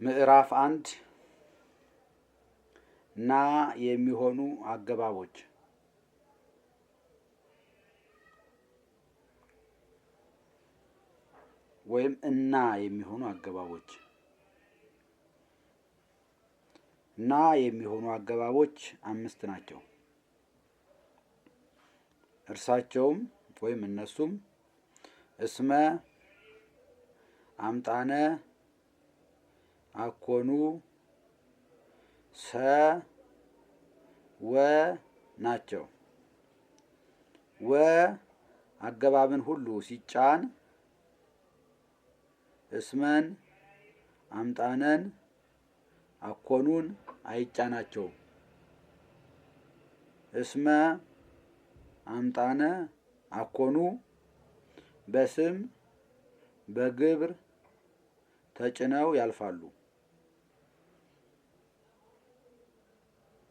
ምዕራፍ 1 ና የሚሆኑ አገባቦች ወይም እና የሚሆኑ አገባቦች። ና የሚሆኑ አገባቦች 5 ናቸው። እርሳቸውም ወይም እነሱም እስመ፣ አምጣነ፣ አኮኑ፣ ሰ፣ ወ ናቸው። ወ አገባብን ሁሉ ሲጫን እስመን፣ አምጣነን፣ አኮኑን አይጫናቸውም። እስመ፣ አምጣነ፣ አኮኑ በስም በግብር ተጭነው ያልፋሉ።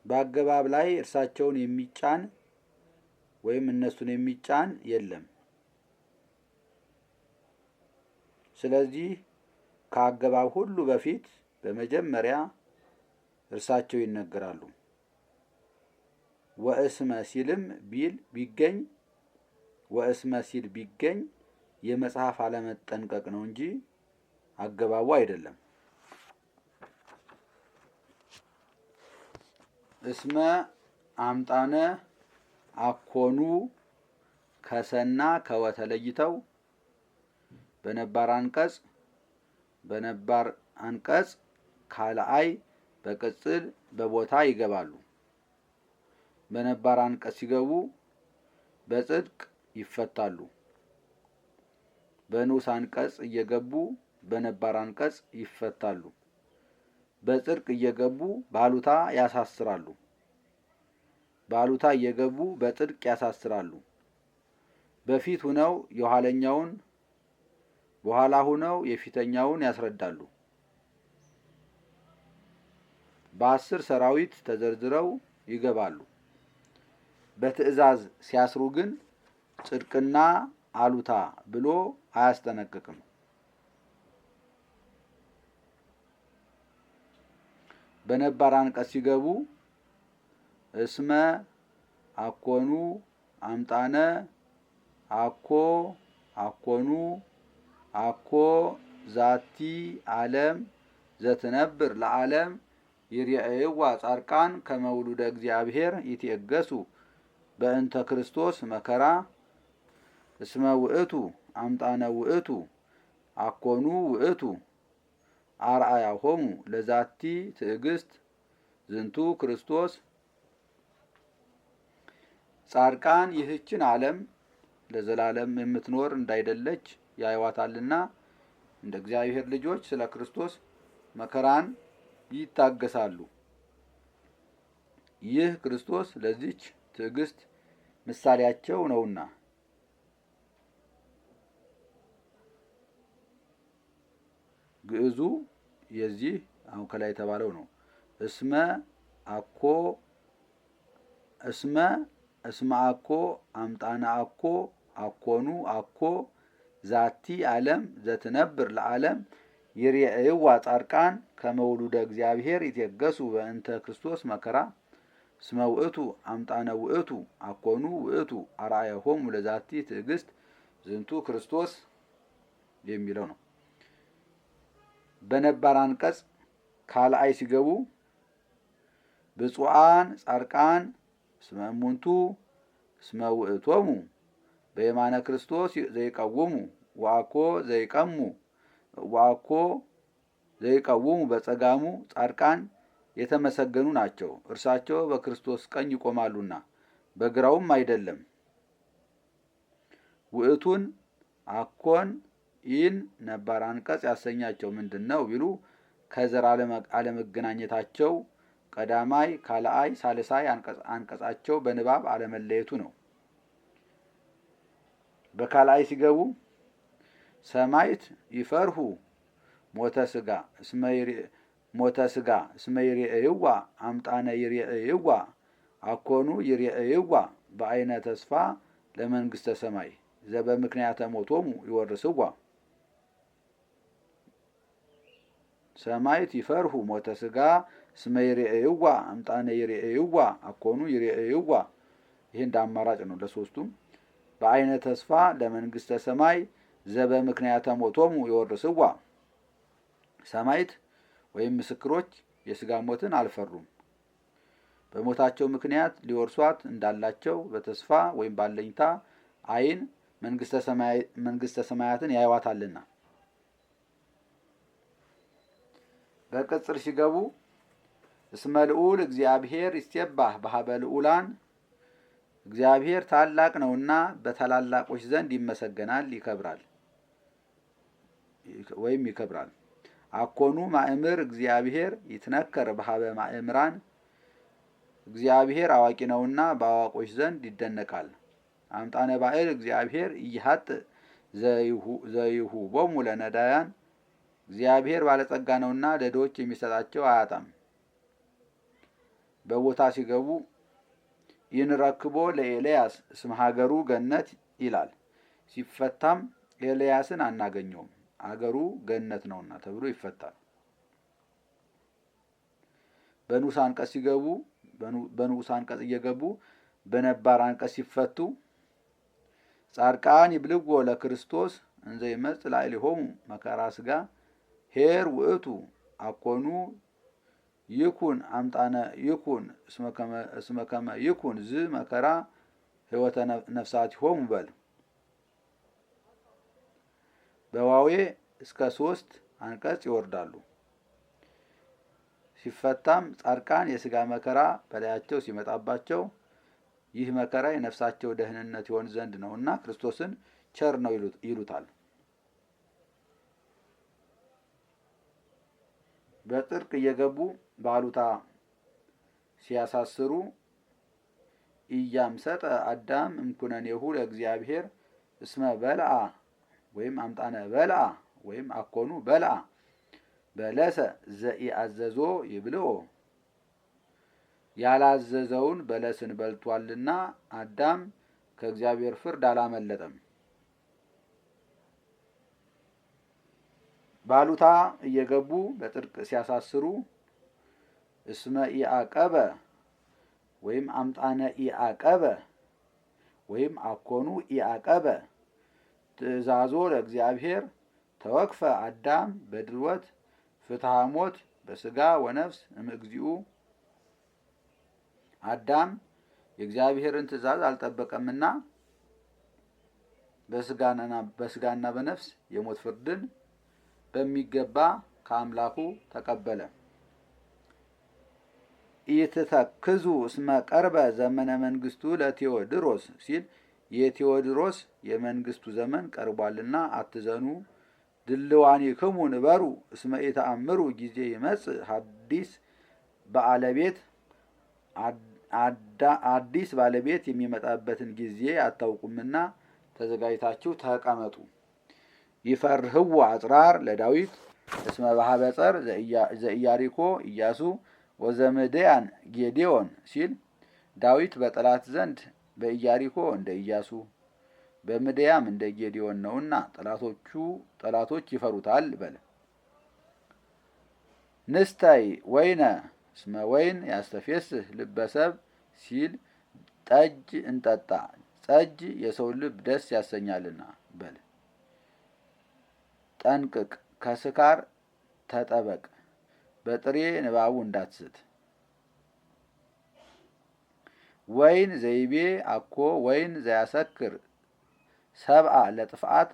በአገባብ ላይ እርሳቸውን የሚጫን ወይም እነሱን የሚጫን የለም። ስለዚህ ከአገባብ ሁሉ በፊት በመጀመሪያ እርሳቸው ይነገራሉ። ወእስመ ሲልም ቢገኝ ወእስመ ሲል ቢገኝ የመጽሐፍ አለመጠንቀቅ ነው እንጂ አገባቡ አይደለም። እስመ፣ አምጣነ፣ አኮኑ ከሰና ከወ ተለይተው በነባር አንቀጽ ካልአይ በቅጽል በቦታ ይገባሉ። በነባር አንቀጽ ሲገቡ በጽድቅ ይፈታሉ። በንዑስ አንቀጽ እየገቡ በነባር አንቀጽ ይፈታሉ። በጽድቅ እየገቡ ባሉታ ያሳስራሉ። ባሉታ እየገቡ በጽድቅ ያሳስራሉ። በፊት ሁነው የኋለኛውን በኋላ ሁነው የፊተኛውን ያስረዳሉ። በ10 ሰራዊት ተዘርዝረው ይገባሉ። በትእዛዝ ሲያስሩ ግን ጽድቅና አሉታ ብሎ አያስጠነቅቅም። በነባር አንቀጽ ሲገቡ እስመ፣ አኮኑ፣ አምጣነ፣ አኮ፣ አኮኑ፣ አኮ ዛቲ ዓለም ዘትነብር ለዓለም ይርአይዋ ጻድቃን ከመውሉደ እግዚአብሔር ይትየገሱ በእንተ ክርስቶስ መከራ እስመ ውእቱ፣ አምጣነ ውእቱ፣ አኮኑ ውእቱ አርአያሆሙ ለዛቲ ትዕግስት ዝንቱ ክርስቶስ። ጻድቃን ይህችን ዓለም ለዘላለም የምትኖር እንዳይደለች ያዩዋታልና እንደ እግዚአብሔር ልጆች ስለ ክርስቶስ መከራን ይታገሳሉ። ይህ ክርስቶስ ለዚች ትዕግስት ምሳሌያቸው ነውና። ግዕዙ የዚህ አሁን ከላይ የተባለው ነው። እስመ አኮ፣ እስመ፣ እስመ አኮ፣ አምጣነ አኮ፣ አኮኑ አኮ ዛቲ ዓለም ዘትነብር ለዓለም ይርአይዋ ጻድቃን ከመውሉደ እግዚአብሔር ይትየገሱ በእንተ ክርስቶስ መከራ እስመ ውእቱ፣ አምጣነ ውእቱ፣ አኮኑ ውእቱ አርአያሆሙ ለዛቲ ትዕግስት ዝንቱ ክርስቶስ የሚለው ነው። በነባር አንቀጽ ካልአይ ሲገቡ ብፁዓን ጻድቃን እስመ እሙንቱ እስመ ውእቶሙ በየማነ ክርስቶስ ዘይቀውሙ ወአኮ ዘይቀሙ ወአኮ ዘይቀውሙ በጸጋሙ ጻድቃን የተመሰገኑ ናቸው፣ እርሳቸው በክርስቶስ ቀኝ ይቆማሉና በግራውም አይደለም። ውእቱን አኮን ይህን ነባር አንቀጽ ያሰኛቸው ምንድን ነው ቢሉ ከዘር አለመገናኘታቸው፣ ቀዳማይ ካልአይ ሳልሳይ አንቀጻቸው በንባብ አለመለየቱ ነው። በካልአይ ሲገቡ ሰማይት ይፈርሁ ሞተ ስጋ እስመ ይርአይዋ አምጣነ ይርአይዋ አኮኑ ይርአይዋ በአይነ ተስፋ ለመንግስተ ሰማይ ዘበምክንያተ ሞቶሙ ይወርስዋ። ሰማይት ይፈርሁ ሞተ ስጋ እስመ ይሬእይዋ አምጣነ ይሬእይዋ አኮኑ ይሬእይዋ። ይህ እንደ አማራጭ ነው ለሶስቱም። በአይነ ተስፋ ለመንግስተ ሰማይ ዘበ ምክንያተ ሞቶሙ ይወርስዋ። ሰማይት ወይም ምስክሮች የስጋ ሞትን አልፈሩም። በሞታቸው ምክንያት ሊወርሷት እንዳላቸው በተስፋ ወይም ባለኝታ አይን መንግስተ ሰማያትን ያዩዋታልና። በቅጽር ሲገቡ እስመ ልዑል እግዚአብሔር ይስቴባህ በሀበ ልዑላን እግዚአብሔር ታላቅ ነውና በታላላቆች ዘንድ ይመሰገናል ይከብራል ወይም ይከብራል። አኮኑ ማእምር እግዚአብሔር ይትነከር በሀበ ማእምራን እግዚአብሔር አዋቂ ነውና በአዋቆች ዘንድ ይደነቃል። አምጣነ ባዕል እግዚአብሔር ኢይሀጥ ዘይሁቦሙ ለነዳያን እግዚአብሔር ባለጸጋ ነውና ለድሆች የሚሰጣቸው አያጣም። በቦታ ሲገቡ ይንረክቦ ለኤልያስ እስመ ሀገሩ ገነት ይላል። ሲፈታም ኤልያስን አናገኘውም አገሩ ገነት ነውና ተብሎ ይፈታል። በንዑስ አንቀጽ ሲገቡ በንዑስ አንቀጽ እየገቡ በነባር አንቀጽ ሲፈቱ ጻድቃን ይብልዎ ለክርስቶስ እንዘ ይመጽእ ላዕሌሆሙ መከራ ስጋ ኄር ውእቱ አኮኑ ይኩን አምጣነ ይኩን እስመ ከመ ይኩን ዝ መከራ ሕይወተ ነፍሳቲሆሙ በል። በዋዌ እስከ 3 አንቀጽ ይወርዳሉ። ሲፈታም ጻድቃን የስጋ መከራ በላያቸው ሲመጣባቸው ይህ መከራ የነፍሳቸው ደህንነት ይሆን ዘንድ ነውና ክርስቶስን ቸር ነው ይሉታል። በጽድቅ እየገቡ ባሉታ ሲያሳስሩ ኢያምሰጠ አዳም እምኩነኔሁ ለእግዚአብሔር እስመ በልአ ወይም አምጣነ በልአ ወይም አኮኑ በልአ በለሰ ዘኢአዘዞ ይብልኦ ያላዘዘውን በለስን በልቷልና አዳም ከእግዚአብሔር ፍርድ አላመለጠም። ባሉታ እየገቡ በጽድቅ ሲያሳስሩ እስመ ኢአቀበ ወይም አምጣነ ኢአቀበ ወይም አኮኑ ኢአቀበ ትእዛዞ ለእግዚአብሔር ተወክፈ አዳም በድልወት ፍትሐ ሞት በስጋ ወነፍስ እምእግዚኡ። አዳም የእግዚአብሔርን ትእዛዝ አልጠበቀምና በስጋና በነፍስ የሞት ፍርድን በሚገባ ከአምላኩ ተቀበለ። ኢትተክዙ እስመ ቀርበ ዘመነ መንግስቱ ለቴዎድሮስ ሲል የቴዎድሮስ የመንግስቱ ዘመን ቀርቧልና አትዘኑ። ድልዋኒክሙ ንበሩ እስመ ኢተአምሩ ጊዜ ይመጽእ ሐዲስ ባለቤት አዲስ ባለቤት የሚመጣበትን ጊዜ አታውቁምና ተዘጋጅታችሁ ተቀመጡ። ይፈርህዎ አጽራር ለዳዊት እስመ ባሕበ ጸር ዘኢያሪኮ ኢያሱ ወዘምድያን ጌዴዎን ሲል ዳዊት በጠላት ዘንድ በኢያሪኮ እንደ ኢያሱ በምድያም እንደ ጌዴዎን ነውና ጠላቶች ይፈሩታል በለ። ንስታይ ወይነ እስመ ወይን ያስተፌስህ ልበሰብ ሲል ጠጅ እንጠጣ ጠጅ የሰው ልብ ደስ ያሰኛልና በለ። ጠንቅቅ ከስካር ተጠበቅ በጥሬ ንባቡ እንዳትስት። ወይን ዘይቤ አኮ ወይን ዘያሰክር ሰብአ ለጥፍአት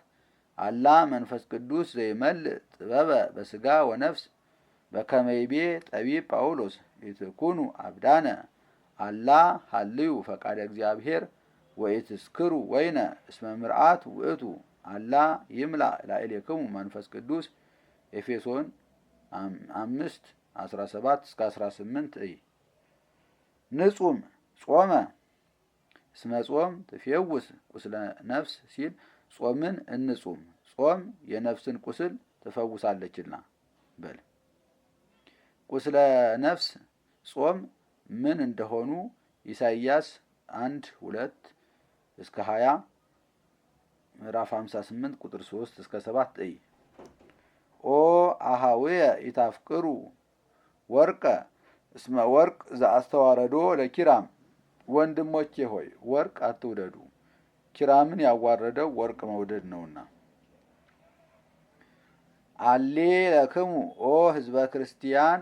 አላ መንፈስ ቅዱስ ዘይመልእ ጥበበ በስጋ ወነፍስ በከመይቤ ጠቢብ ጳውሎስ ኢትኩኑ አብዳነ አላ ሀልዩ ፈቃደ እግዚአብሔር ወኢትስክሩ ወይነ እስመ ምርአት ውእቱ አላ ይምላ ላዕሌክሙ መንፈስ ቅዱስ ኤፌሶን 5:17-18 ንጹም ጾመ እስመ ጾም ትፌውስ ቁስለ ነፍስ ሲል ጾምን እንጹም ጾም የነፍስን ቁስል ትፈውሳለችና በል። ቁስለ ነፍስ ጾም ምን እንደሆኑ ኢሳይያስ 1:2-20 ምዕራፍ 58 ቁጥር 3-7 ኦ አሃውየ ኢታፍቅሩ ወርቀ እስመ ወርቅ ዘአስተዋረዶ ለኪራም። ወንድሞቼ ሆይ ወርቅ አትውደዱ፣ ኪራምን ያዋረደው ወርቅ መውደድ ነውና። አሌ ለክሙ ኦ ህዝበ ክርስቲያን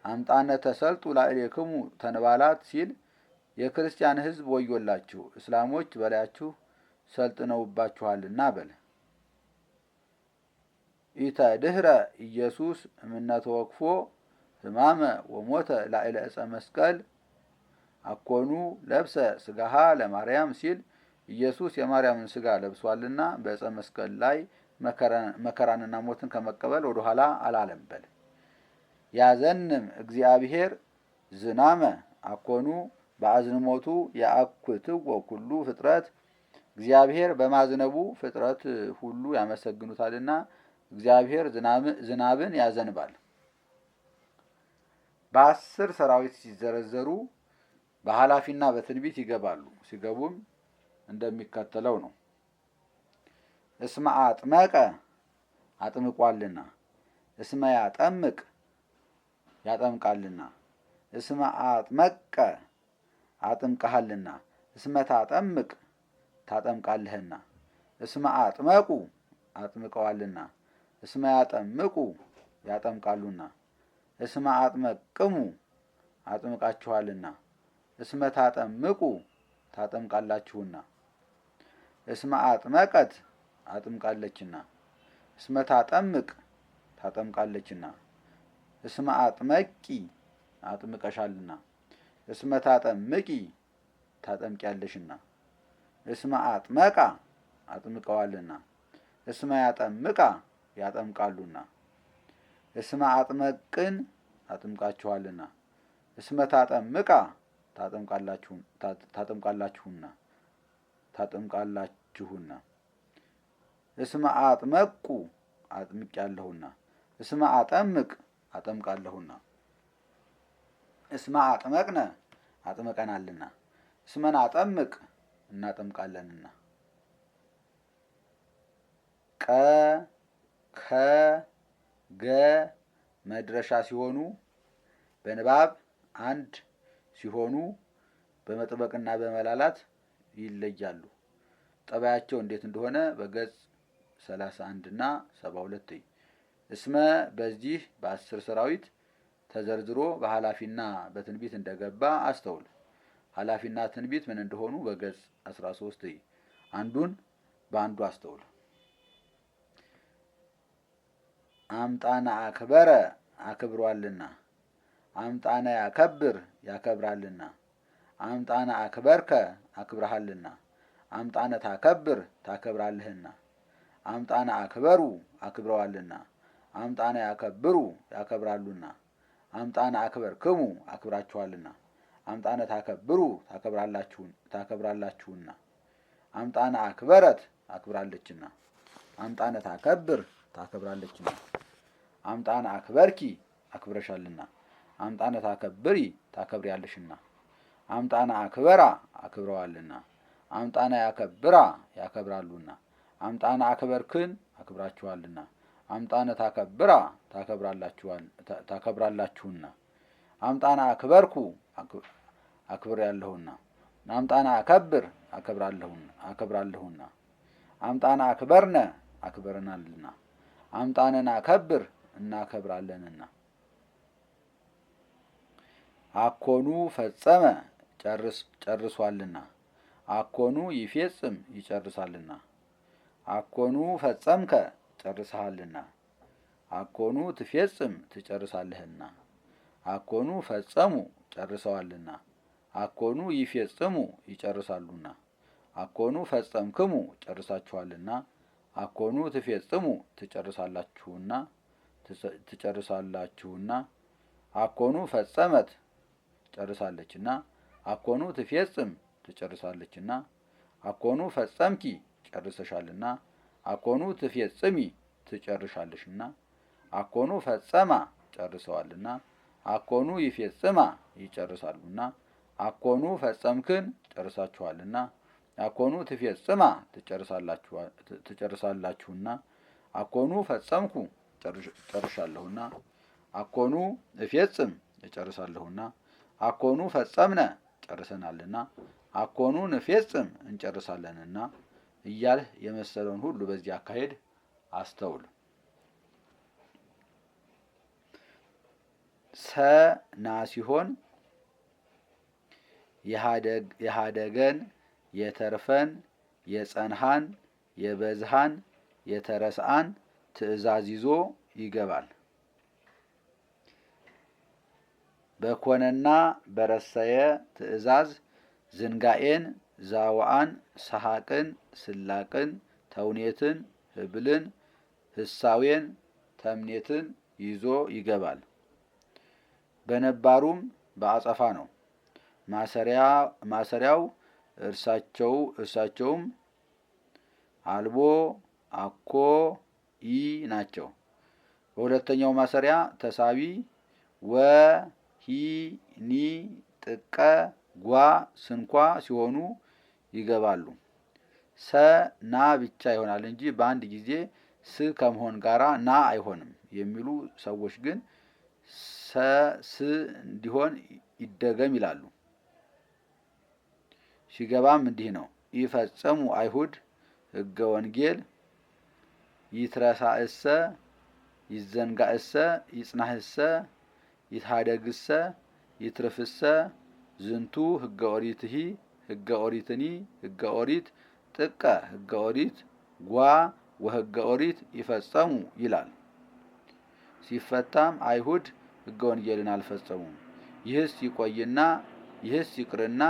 አምጣነ ተሰልጡ ላዕሌክሙ ተንባላት ሲል የክርስቲያን ህዝብ ወዮላችሁ፣ እስላሞች በላያችሁ ሰልጥነውባችኋልና በል። ኢተ ድህረ ኢየሱስ እምነተ ወክፎ ህማመ ወሞተ ላዕለ ዕፀ መስቀል አኮኑ ለብሰ ስጋሃ ለማርያም ሲል ኢየሱስ የማርያምን ስጋ ለብሷልና በዕፀ መስቀል ላይ መከራንና ሞትን ከመቀበል ወደ ኋላ አላለም በል። ያዘንም እግዚአብሔር ዝናመ አኮኑ በአዝንሞቱ ያአኩትዎ ኩሉ ፍጥረት። እግዚአብሔር በማዝነቡ ፍጥረት ሁሉ ያመሰግኑታልና እግዚአብሔር ዝናብን ያዘንባል። በ10 ሰራዊት ሲዘረዘሩ በኃላፊና በትንቢት ይገባሉ። ሲገቡም እንደሚከተለው ነው። እስመ አጥመቀ አጥምቋልና፣ እስመ ያጠምቅ ያጠምቃልና፣ እስመ አጥመቀ አጥምቀሃልና፣ እስመ ታጠምቅ ታጠምቃለህና፣ እስመ አጥመቁ አጥምቀዋልና፣ እስመ ያጠምቁ ያጠምቃሉና፣ እስመ አጥመቅሙ አጥምቃችኋልና፣ እስመ ታጠምቁ ታጠምቃላችሁና፣ እስመ አጥመቀት አጥምቃለችና፣ እስመ ታጠምቅ ታጠምቃለችና፣ እስመ አጥመቂ አጥምቀሻልና፣ እስመ ታጠምቂ ታጠምቂያለሽና፣ እስመ አጥመቃ አጥምቀዋልና፣ እስመ ያጠምቃ ያጠምቃሉና፣ እስመ አጥመቅን አጥምቃችኋልና፣ እስመ ታጠምቃ ታጠምቃላችሁና፣ እስመ አጥመቁ አጥምቄያለሁና፣ እስመ አጠምቅ አጠምቃለሁና፣ እስመ አጥመቅነ አጥምቀናልና፣ እስመን አጠምቅ እናጠምቃለንና። ቀ ከ ገ መድረሻ ሲሆኑ በንባብ አንድ ሲሆኑ በመጥበቅና በመላላት ይለያሉ። ጠባያቸው እንዴት እንደሆነ በገጽ 31 እና 72 እስመ በዚህ በ10 ሰራዊት ተዘርዝሮ በኃላፊና በትንቢት እንደገባ አስተውል። ኃላፊና ትንቢት ምን እንደሆኑ በገጽ 13 አንዱን በአንዱ አስተውል። አምጣነ አክበረ አክብሯልና፣ አምጣነ ያከብር ያከብራልና፣ አምጣነ አክበርከ አክብረሃልና፣ አምጣነ ታከብር ታከብራለህና፣ አምጣነ አክበሩ አክብረዋልና፣ አምጣነ ያከብሩ ያከብራሉና፣ አምጣነ አክበርክሙ አክብራችኋልና፣ አምጣነ ታከብሩ ታከብራላችሁና፣ አምጣነ አክበረት አክብራለችና፣ አምጣነ ታከብር ታከብራለችና፣ አምጣነ አክበርኪ አክብረሻልና፣ አምጣነ ታከብሪ ታከብሪያለሽና፣ አምጣነ አክበራ አክብረዋልና፣ አምጣነ ያከብራ ያከብራሉና፣ አምጣነ አክበርክን አክብራችኋልና፣ አምጣነ ታከብራ ታከብራላችሁና፣ አምጣነ አክበርኩ አክብሬያለሁና፣ አምጣነ አከብር አከብራለሁና፣ አምጣነ አክበርነ አክበረናልና፣ አምጣነን አከብር እናከብራለንና። አኮኑ ፈጸመ ጨርሷልና፣ አኮኑ ይፌጽም ይጨርሳልና፣ አኮኑ ፈጸምከ ጨርሰሃልና፣ አኮኑ ትፌጽም ትጨርሳለህና፣ አኮኑ ፈጸሙ ጨርሰዋልና፣ አኮኑ ይፌጽሙ ይጨርሳሉና፣ አኮኑ ፈጸምክሙ ጨርሳችኋልና፣ አኮኑ ትፌጽሙ ትጨርሳላችሁና፣ አኮኑ ፈጸመት ጨርሳለችና፣ አኮኑ ትፌጽም ትጨርሳለችና፣ አኮኑ ፈጸምኪ ጨርሰሻልና፣ አኮኑ ትፌጽሚ ትጨርሻለሽና፣ አኮኑ ፈጸማ ጨርሰዋልና፣ አኮኑ ይፌጽማ ይጨርሳሉና፣ አኮኑ ፈጸምክን ጨርሳችኋልና፣ አኮኑ ትፌጽማ ትጨርሳላችሁና፣ አኮኑ ፈጸምኩ ጨርሻለሁና፣ አኮኑ እፌጽም እጨርሳለሁና፣ አኮኑ ፈጸምነ ጨርሰናልና፣ አኮኑ ንፌጽም እንጨርሳለንና እያልህ የመሰለውን ሁሉ በዚህ አካሄድ አስተውል። ሰና ሲሆን የሃደገን፣ የተርፈን፣ የጸንሃን፣ የበዝሃን፣ የተረስአን ትእዛዝ ይዞ ይገባል። በኮነና በረሰየ ትእዛዝ ዝንጋኤን፣ ዛውአን፣ ሰሐቅን፣ ስላቅን፣ ተውኔትን፣ ህብልን፣ ህሳዌን፣ ተምኔትን ይዞ ይገባል። በነባሩም በአጸፋ ነው። ማሰሪያው እርሳቸውም አልቦ፣ አኮ፣ ኢ ናቸው። በሁለተኛው ማሰሪያ ተሳቢ ወ፣ ሂ፣ ኒ፣ ጥቀ፣ ጓ፣ ስንኳ ሲሆኑ ይገባሉ። ሰ ና ብቻ ይሆናል እንጂ በአንድ ጊዜ ስ ከመሆን ጋራ ና አይሆንም የሚሉ ሰዎች ግን ሰ ስ እንዲሆን ይደገም ይላሉ። ሲገባም እንዲህ ነው። ይፈጸሙ አይሁድ ህገ ወንጌል ይትረሳእሰ፣ ይዘንጋእሰ፣ ይጽናህሰ፣ ይትሃደግሰ፣ ይትርፍሰ ዝንቱ ህገ ኦሪትሂ፣ ህገ ኦሪትኒ፣ ህገ ኦሪት ጥቀ፣ ህገ ኦሪት ጓ ወህገ ኦሪት ይፈጸሙ ይላል። ሲፈታም አይሁድ ህገ ወንጌልን አልፈጸሙም፣ ይህስ ይቆይና ይህስ ይቅርና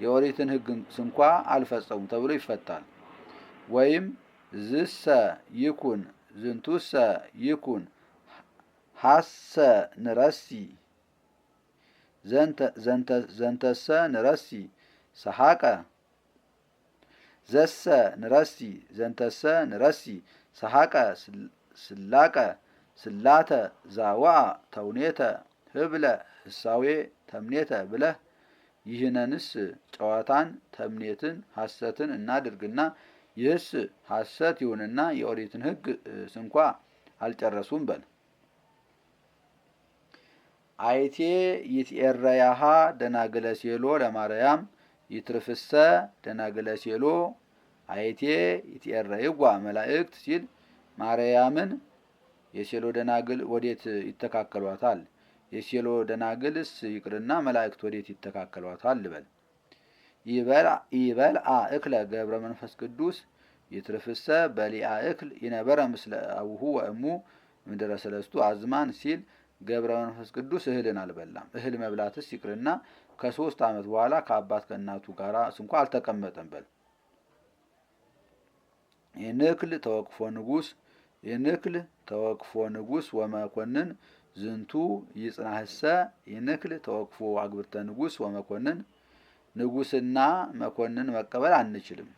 የኦሪትን ህግ ስንኳ አልፈጸሙም ተብሎ ይፈታል። ወይም ዝሰ ይኩን ዝንቱሰ ይኩን ሀሰ ንረሲ ዘንተሰ ንረሲ ሰሐቀ ዘሰ ንረሲ ዘንተሰ ንረሲ ሰሐቀ ስላቀ ስላተ ዛዋአ ተውኔተ ህብለ ህሳዌ ተምኔተ ብለህ ይህንንስ ጨዋታን ተምኔትን ሐሰትን እናድርግና ይህስ ሐሰት ይሁንና የኦሪትን ህግ ስንኳ አልጨረሱም በል። አይቴ ይትኤረያሃ ደናግለ ሴሎ ለማርያም ይትርፍሰ ደናግለ ሴሎ አይቴ ይትኤረይጓ መላእክት ሲል ማርያምን የሴሎ ደናግል ወዴት ይተካከሏታል? የሴሎ ደናግልስ ይቅርና መላእክት ወዴት ይተካከሏታል ልበል። ይበልአ እክለ ገብረ መንፈስ ቅዱስ ይትርፍሰ በሊአ እክል ይነበረ ምስለ አቡሁ ወእሙ ምድረ ሰለስቱ አዝማን ሲል ገብረ መንፈስ ቅዱስ እህልን አልበላም። እህል መብላትስ ይቅርና ከ3 ዓመት በኋላ ከአባት ከእናቱ ጋር እንኳ አልተቀመጠም በል። የንክል ተወቅፎ ንጉስ ወመኮንን ዝንቱ ይጽናህሰ የንክል ተወቅፎ አግብርተ ንጉስ ወመኮንን ንጉስና መኮንን መቀበል አንችልም።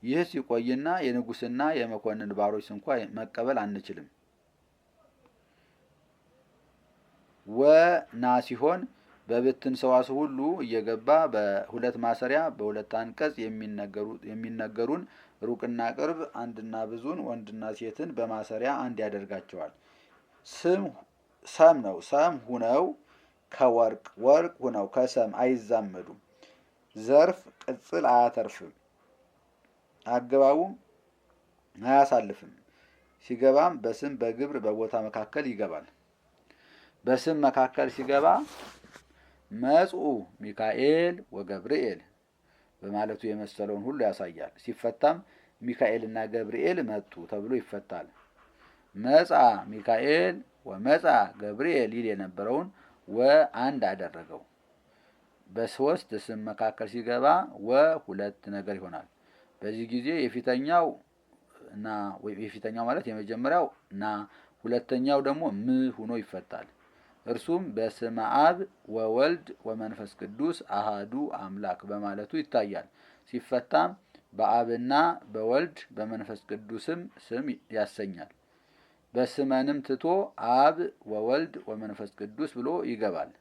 ይህ ሲቆይና የንጉስና የመኮንን ባሮች እንኳ መቀበል አንችልም። ወና ሲሆን በብትን ሰዋስው ሁሉ እየገባ በሁለት ማሰሪያ በሁለት አንቀጽ የሚነገሩን ሩቅና ቅርብ አንድና ብዙን ወንድና ሴትን በማሰሪያ አንድ ያደርጋቸዋል። ሰም ነው። ሰም ሁነው ከወርቅ ወርቅ ሁነው ከሰም አይዛመዱም። ዘርፍ ቅጽል አያተርፍም። አገባቡም አያሳልፍም። ሲገባም በስም በግብር በቦታ መካከል ይገባል። በስም መካከል ሲገባ መጽኡ ሚካኤል ወገብርኤል በማለቱ የመሰለውን ሁሉ ያሳያል። ሲፈታም ሚካኤልና ገብርኤል መጡ ተብሎ ይፈታል። መጻ ሚካኤል ወመጻ ገብርኤል ይል የነበረውን ወአንድ አደረገው። በ3 ስም መካከል ሲገባ ወ2 ነገር ይሆናል። በዚህ ጊዜ የፊተኛው ማለት የመጀመሪያው ና ሁለተኛው ደግሞ ም ሆኖ ይፈታል። እርሱም በስመ አብ ወወልድ ወመንፈስ ቅዱስ አሃዱ አምላክ በማለቱ ይታያል። ሲፈታም በአብና በወልድ በመንፈስ ቅዱስም ስም ያሰኛል። በስመንም ትቶ አብ ወወልድ ወመንፈስ ቅዱስ ብሎ ይገባል።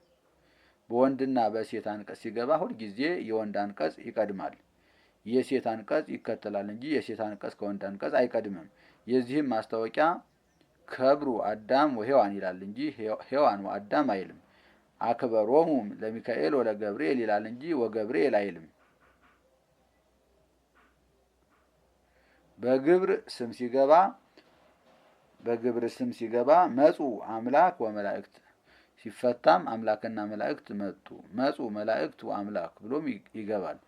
በወንድና በሴት አንቀጽ ሲገባ ሁልጊዜ የወንድ አንቀጽ ይቀድማል። የሴት አንቀጽ ይከተላል እንጂ የሴት አንቀጽ ከወንድ አንቀጽ አይቀድምም። የዚህም ማስታወቂያ ከብሩ አዳም ወሔዋን ይላል እንጂ ሔዋን ወአዳም አይልም። አክበሮሙ ለሚካኤል ወለገብርኤል ይላል እንጂ ወገብርኤል አይልም። በግብር ስም ሲገባ መጹ አምላክ ወመላእክት ሲፈታም አምላክና መላእክት መጡ። መጹ መላእክት ወአምላክ ብሎም ይገባል።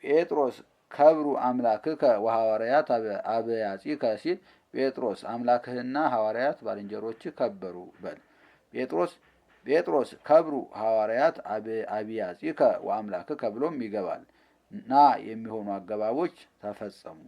ጴጥሮስ ከብሩ አምላክከ ወሐዋርያት አበያጺከ ሲል ጴጥሮስ አምላክህና ሐዋርያት ባልንጀሮች ከበሩ በል። ጴጥሮስ ከብሩ ሐዋርያት አብያጺከ ወአምላክከ ብሎም ይገባል። ና የሚሆኑ አገባቦች ተፈጸሙ።